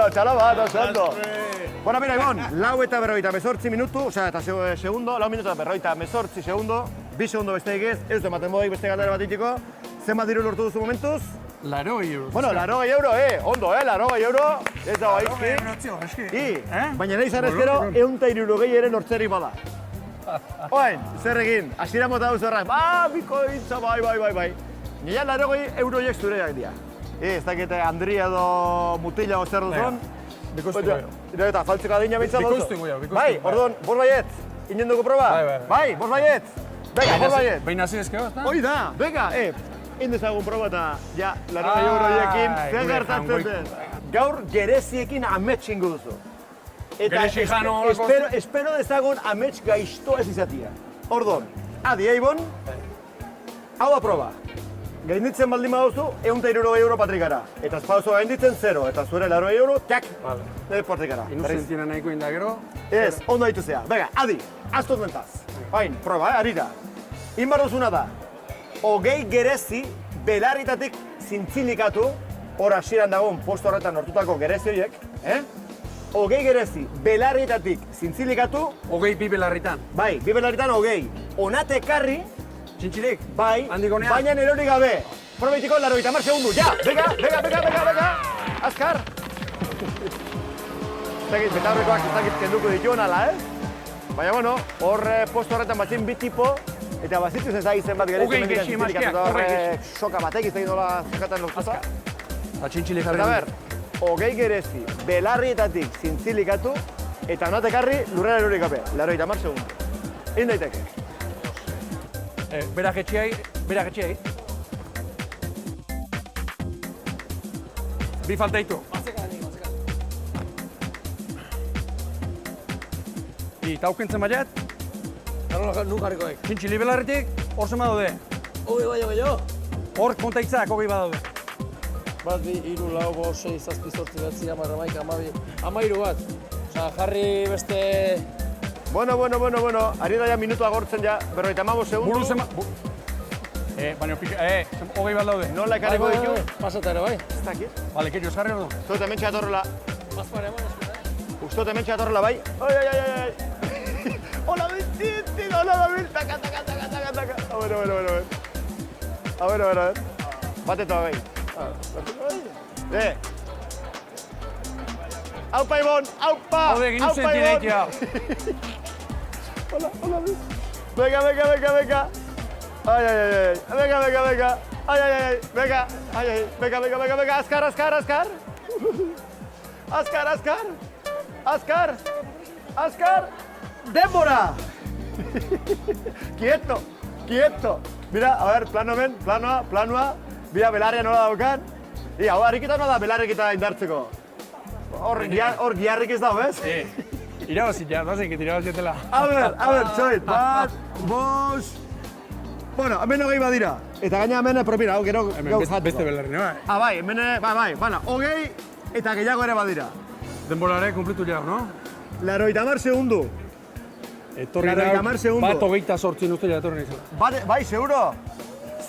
bueno, txalo bat, oso ondo. Bueno, mira, Ibon, lau eta berroita mezortzi minutu, osea, eta segundo, lau minutu eta berroita mezortzi segundo, bi segundo besteik ez du ematen modik beste galdera bat itiko. Zenbat diru lortu duzu momentuz? €80. Bueno, €80, ondo, €80, ez da baizki. Baina nahi zan ezkero, 160 ere lortzerik bada. Oain, zer egin, hasiera mota duz horrak, bikoitza, bai. Nila €80 zureak dira. Ez dakite Andria edo Mutila o zer duzun. Bikoiztu goio. Eta faltzeko adina bintzat duzu. Bikoiztu goio. Bai, orduan, bos baiet, inen dugu proba? Bai, bos baiet. Bega, bos baiet. Behin hasi ezkeo, ezta? Hoi da, bega, indezagun proba eta ja, €80 zer gertatzen den. Gaur gereziekin amets ingo duzu. Eta espero dezagun amets gaizto ez izatia. Orduan, adi, Eibon, hau da proba. Gainditzen baldin baduzu, €160 patrikara. Eta ez pauzu gainditzen 0, eta zuere €80, tak, patrikara. Inuzentina nahiko inda gero. Ez, ondo haitu zea. Bega, adi, aztuz mentaz. Bain, proba, arira. Inbar duzuna da, 20 gerezi belarritatik zintzilikatu, hor hasieran dagoen posto horretan hortutako gerezi horiek, 20 gerezi belarritatik zintzilikatu, 20 bi belarritan. bai, bi belarritan 20. Onate ekarri, Txintxilik? bai, Handikonean? baina erorik gabe. Probaitiko, 80 segundu, ja! Bega! Azkar! Betaurrekoak ez dakit kenduko dituen ala, Baina, bueno, hor posto horretan batzin bi tipo, eta bazitzuz ez da izen bat geritzen mendikan zintzilikatu da hor soka batek izan nola zekatan lortuza. Eta txintxilik jarri. Eta ber, 20 gerezi belarrietatik zintzilikatu, eta onate ekarri lurrera erorik gabe. 80 segundu. Egin daiteke. Berak etxiai. Bi falta ditu. Bi, eta aukentzen baiet. Nun jarriko ek. Txintxili belarritik, hor zema daude. Bai. Hor kontaitzak, 20 badaude. Bat, bi, iru, lau, bo, 6, zazpi, zortzi, batzi, 10, 11, 12, 13 bat. Osa, jarri beste... Bueno. Ari da ja minutua gortzen ja, 55 segundu. Buru zema... Baina, 20 bat daude. Nola ekarriko ditu? Pasata ere, bai. Ez dakit. Bale, ketxo esgarri hor du. Uste hemen txatorrela. Azpare, eman, Uste hemen txatorrela, bai. Ai. Hola, David. Taka. A ver. Bateta, bai. Aupa, Ibon, aupa! Haude, egin zentineikia. Hola, Venga. Ai. Venga. Azkar. Denbora! Quieto. Mira, a ver, planoa. Mira, belarria nola daukan. Hau harriketa nola da belarriketa indartzeko. Hor giarrik ez dago, ez? Irabazit, ja, irabazitela. A ver, txoit, bat, bos... Bueno, hemen 20 badira. Eta gaina hemen propina, hau gero gauzatu. Beste belarri, bai. Bai, hemen, bai, 20 eta gehiago ere badira. Denbolare kumplitu jau, no? 80 segundu. Etorri nahi, bat 28 uste etorri nahi. Bai, seguro?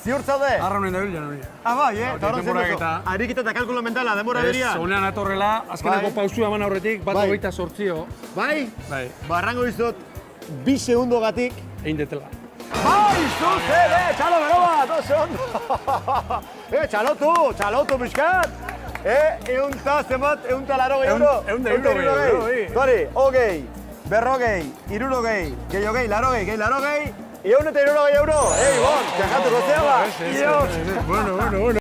Ziur zaude? Arra honen dabil jan hori. Bai, eta horren zen duzu. Ariketa eta kalkulo mentala, denbora beria. Ez, honean atorrela, azkeneko pausua eman aurretik, bat 28. Bai? Bai. Barrango dizut, 2 segundu gatik. Egin detela. Bai, zuzen, txalo bero bat, oso ondo. Txalotu pixkat. Eunta zenbat, €180. Tori, 20, 40, 60, gehiogei, 80, €160. Bon, jakatu gozea ba. Bueno.